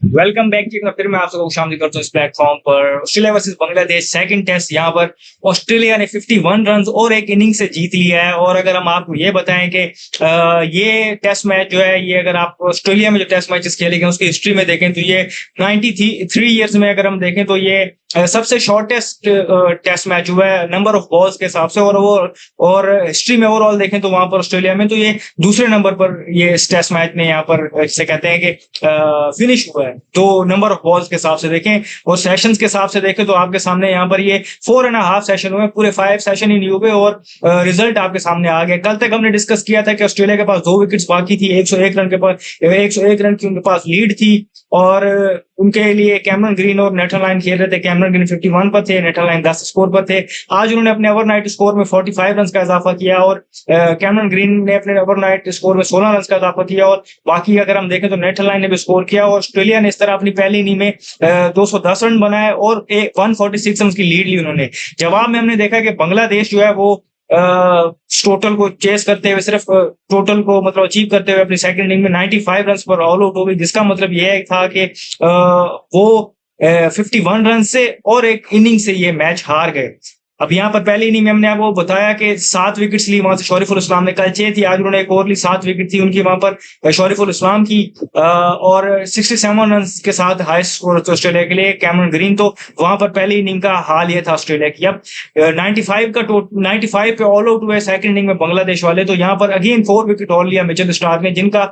Welcome back जी। फिर मैं आप सबको शामिल करता हूँ इस प्लेटफॉर्म पर। Australia versus Bangladesh second test. यहाँ पर ऑस्ट्रेलिया ने 51 रन और एक इनिंग से जीत लिया है। और अगर हम आपको ये बताएं कि ये टेस्ट मैच जो है, ये अगर आप ऑस्ट्रेलिया में जो टेस्ट मैचेस खेले गए उसकी हिस्ट्री में देखें तो ये 93 ईयर्स में अगर हम देखें तो ये सबसे शॉर्टेस्ट टेस्ट मैच हुआ है नंबर ऑफ बॉल्स के हिसाब से। और हिस्ट्री में ओवरऑल देखें तो वहां पर ऑस्ट्रेलिया में तो ये दूसरे नंबर पर ये इस टेस्ट मैच ने यहाँ पर जिसे कहते हैं कि फिनिश हुआ है। तो नंबर ऑफ बॉल्स के हिसाब से देखें और सेशंस के हिसाब से देखें तो आपके सामने यहाँ पर ये 4.5 सेशन हुए, पूरे 5 सेशन ही नहीं हुए और रिजल्ट आपके सामने आ गया। कल तक हमने डिस्कस किया था कि ऑस्ट्रेलिया के पास 2 विकेट्स बाकी थी, 101 रन के पास 101 रन की उनके पास लीड थी और उनके लिए कैमरन ग्रीन और नेथन लायन खेल रहे थे। कैमरन ग्रीन 51 पर थे, नेथन लायन 10 स्कोर पर थे। आज उन्होंने अपने ओवरनाइट स्कोर में 45 रन का इजाफा किया और कैमरन ग्रीन ने अपने ओवरनाइट स्कोर में 16 रन का इजाफा किया और बाकी अगर हम देखें तो नेथन लायन ने भी स्कोर किया और ऑस्ट्रेलिया ने इस तरह अपनी पहली इनिंग में 210 रन बनाए और 146 रन की लीड ली उन्होंने। जवाब में हमने देखा कि बांग्लादेश जो है वो टोटल को चेस करते हुए सिर्फ टोटल को मतलब अचीव करते हुए अपनी सेकंड इनिंग में 95 रन पर ऑल आउट हो गई, जिसका मतलब यह था कि वो 51 रन से और एक इनिंग से ये मैच हार गए। अब यहाँ पर पहली इनिंग में हमने आपको बताया कि 7 विकेट्स ली वहां से शरीफुल इस्लाम ने, कल 6 थी, आज उन्होंने एक और ली, 7 विकेट थी उनकी वहां पर शरीफुल इस्लाम की और 67 रन के साथ हाईएस्ट स्कोर ऑस्ट्रेलिया के लिए कैमरन ग्रीन। तो वहां पर पहली इनिंग का हाल ये था ऑस्ट्रेलिया की। अब 95 पे ऑल आउट हुए सेकंड इनिंग में बांग्लादेश वाले। तो यहाँ पर अगेन 4 विकेट हॉल लिया मिचेल स्टार्क ने, जिनका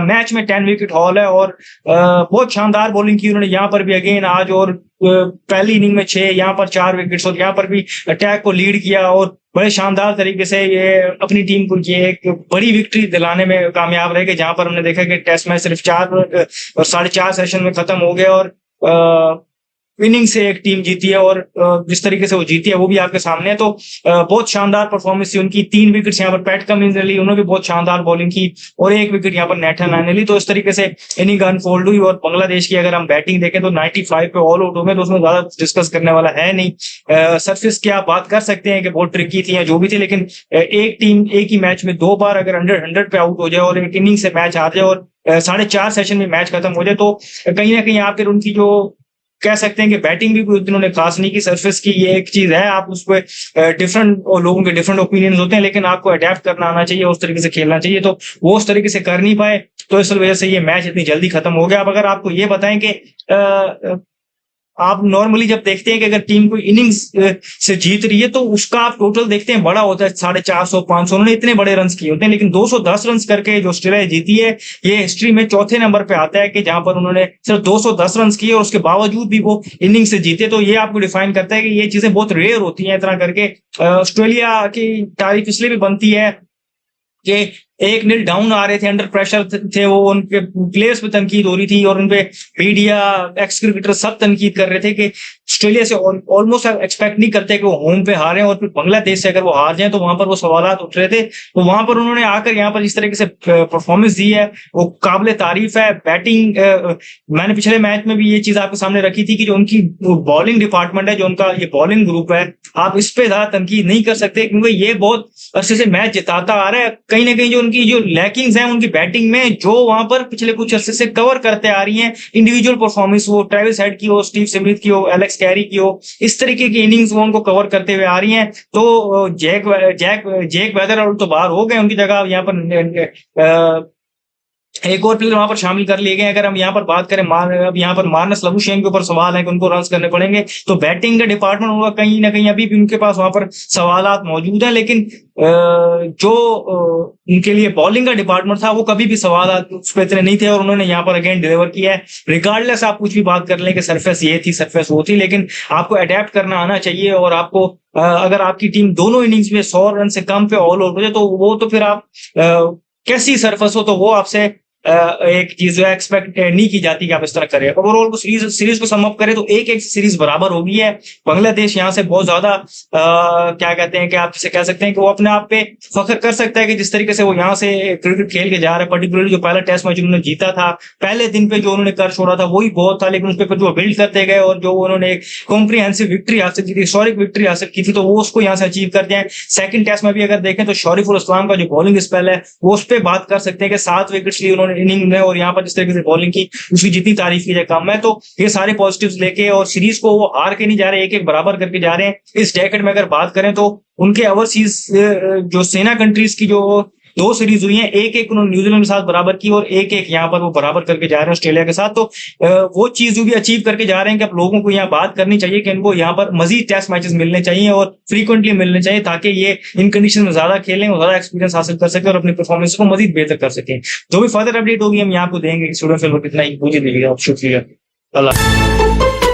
मैच में 10 विकेट हॉल है और बहुत शानदार बॉलिंग की उन्होंने यहाँ पर भी अगेन आज। और पहली इनिंग में 6, यहाँ पर 4 विकेट्स और यहाँ पर भी अटैक को लीड किया और बड़े शानदार तरीके से ये अपनी टीम को ये एक बड़ी विक्ट्री दिलाने में कामयाब रहे। जहां पर हमने देखा कि टेस्ट मैच सिर्फ 4 और 4.5 सेशन में खत्म हो गया और इनिंग से एक टीम जीती है और जिस तरीके से वो जीती है वो भी आपके सामने है। तो बहुत शानदार परफॉर्मेंस थी उनकी। 3 विकेट्स यहाँ पर पैट कमिंस ने ली, उन्होंने भी बहुत शानदार बॉलिंग की और 1 विकेट यहाँ पर नेथन लायन ने ली। तो इस तरीके से इनिंग अनफोल्ड हुई और बांग्लादेश की अगर हम बैटिंग देखें तो 95 पे ऑल आउट हो गए, तो उसमें ज्यादा डिस्कस करने वाला है नहीं। सरफेस की आप बात कर सकते हैं कि बहुत ट्रिकी थी या जो भी थी, लेकिन एक टीम एक ही मैच में 2 बार अगर 100 पे आउट हो जाए और एक इनिंग से मैच हार जाए और 4.5 सेशन में मैच खत्म हो जाए तो कहीं ना कहीं यहाँ पर उनकी जो कह सकते हैं कि बैटिंग भी कोई उन्होंने खास नहीं की। सरफेस की ये एक चीज है, आप उस पर डिफरेंट लोगों के डिफरेंट ओपिनियन होते हैं, लेकिन आपको अडेप्ट करना आना चाहिए, उस तरीके से खेलना चाहिए। तो वो उस तरीके से कर नहीं पाए, तो इस वजह से ये मैच इतनी जल्दी खत्म हो गया। अब अगर आपको ये बताएं कि आप नॉर्मली जब देखते हैं कि अगर टीम कोई इनिंग्स से जीत रही है तो उसका आप टोटल देखते हैं बड़ा होता है, 450 500, उन्होंने इतने बड़े रन किए होते हैं, लेकिन 210 रन करके जो ऑस्ट्रेलिया जीती है ये हिस्ट्री में चौथे नंबर पे आता है कि जहां पर उन्होंने सिर्फ 210 रन किए और उसके बावजूद भी वो इनिंग से जीते। तो ये आपको डिफाइन करता है कि ये चीजें बहुत रेयर होती हैं इतना करके। ऑस्ट्रेलिया की तारीफ इसलिए भी बनती है कि 1-0 डाउन आ रहे थे, अंडर प्रेशर थे वो, उनके प्लेयर्स पे तनकीद हो रही थी और उनपे मीडिया एक्स क्रिकेटर सब तनकीद कर रहे थे कि ऑस्ट्रेलिया से ऑलमोस्ट एक्सपेक्ट नहीं करते कि वो होम पे हारे और फिर बांग्लादेश से अगर वो हार जाए तो वहां पर वो सवालात उठ रहे थे। तो वहां पर उन्होंने आकर यहाँ पर इस तरीके से परफॉर्मेंस दी है, वो काबिल तारीफ है। बैटिंग मैंने पिछले मैच में भी ये चीज आपके सामने रखी थी कि जो उनकी बॉलिंग डिपार्टमेंट है, जो उनका ये बॉलिंग ग्रुप है, आप इस पे ज्यादा तनकीद नहीं कर सकते क्योंकि ये बहुत अच्छे से मैच जिताता आ रहा है। कहीं ना कहीं जो उनकी जो लैकिंग्स हैं उनकी बैटिंग में, जो वहां पर पिछले कुछ अर्से से कवर करते आ रही हैं, इंडिविजुअल परफॉर्मेंस हो, ट्रेविस हेड की हो, स्टीव स्मिथ की हो, एलेक्स कैरी की हो, इस तरीके की इनिंग्स वो उनको कवर करते हुए आ रही हैं। तो जैक वेदर तो बाहर हो गए, उनकी जगह यहाँ पर एक और प्लेयर वहां पर शामिल कर लिए गए। अगर हम यहाँ पर बात करें अब यहाँ पर मार्नस लबुशेन के ऊपर सवाल है कि उनको रन करने पड़ेंगे, तो बैटिंग का डिपार्टमेंट होगा कहीं ना कहीं अभी भी उनके पास वहां पर सवालात मौजूद है, लेकिन जो उनके लिए बॉलिंग का डिपार्टमेंट था वो कभी भी सवालात उस पर इतने नहीं थे और उन्होंने यहाँ पर अगेन डिलीवर किया है। रिगार्डलेस आप कुछ भी बात कर लें कि सरफेस ये थी सरफेस वो थी, लेकिन आपको अडेप्ट करना आना चाहिए और आपको अगर आपकी टीम दोनों इनिंग्स में 100 रन से कम पे ऑल आउट हो जाए तो वो तो फिर आप कैसी सरफेस हो तो वो आपसे एक चीज एक्सपेक्ट नहीं की जाती कि आप इस तरह करें। ओवरऑल को सीरीज को सम अप करें तो एक सीरीज बराबर हो गई है। बांग्लादेश यहाँ से बहुत ज्यादा क्या कहते हैं कि आप इसे कह सकते हैं कि वो अपने आप पे फख्र कर सकता है कि जिस तरीके से वो यहाँ से क्रिकेट खेल के जा रहा है। पर्टिकुलरली जो पहला टेस्ट मैच उन्होंने जीता था, पहले दिन पे जो उन्होंने कर छोड़ा था वही बहुत था, लेकिन उस पर जो बिल्ड करते गए और जो उन्होंने एक कॉम्प्रिहेंसिव विक्ट्री हासिल की थी, हिस्टोरिक विक्ट्री हासिल की थी, तो वो उसको यहाँ से अचीव करते हैं। सेकंड टेस्ट में भी अगर देखें तो शरीफुल इस्लाम का जो बॉलिंग स्पेल है वो उस पर बात कर सकते हैं कि 7 विकेट्स ली उन्होंने इनिंग में और यहाँ पर जिस तरीके से बॉलिंग की उसकी जितनी तारीफ की जाए कम है। तो ये सारे पॉजिटिव्स लेके और सीरीज को वो हार के नहीं जा रहे, एक एक बराबर करके जा रहे हैं। इस डेकेड में अगर बात करें तो उनके ओवरसीज जो सेना कंट्रीज की जो 2 सीरीज हुई हैं, एक एक उन्होंने न्यूजीलैंड के साथ बराबर की और एक एक यहाँ पर वो बराबर करके जा रहे हैं ऑस्ट्रेलिया के साथ। तो वो चीज जो भी अचीव करके जा रहे हैं कि अब लोगों को यहाँ बात करनी चाहिए कि इनको यहाँ पर मजीद टेस्ट मैचेस मिलने चाहिए और फ्रीक्वेंटली मिलने चाहिए, ताकि ये इन कंडीशन में ज्यादा खेलें और ज्यादा एक्सपीरियंस हासिल कर सके और अपनी परफॉर्मेंस को मजीद बेहतर कर सकें। जो भी फर्दर अपडेट होगी हम यहाँ को देंगे। स्टूडेंट फिल्म कितना ही मुझे दीजिएगा, शुक्रिया। अल्लाह।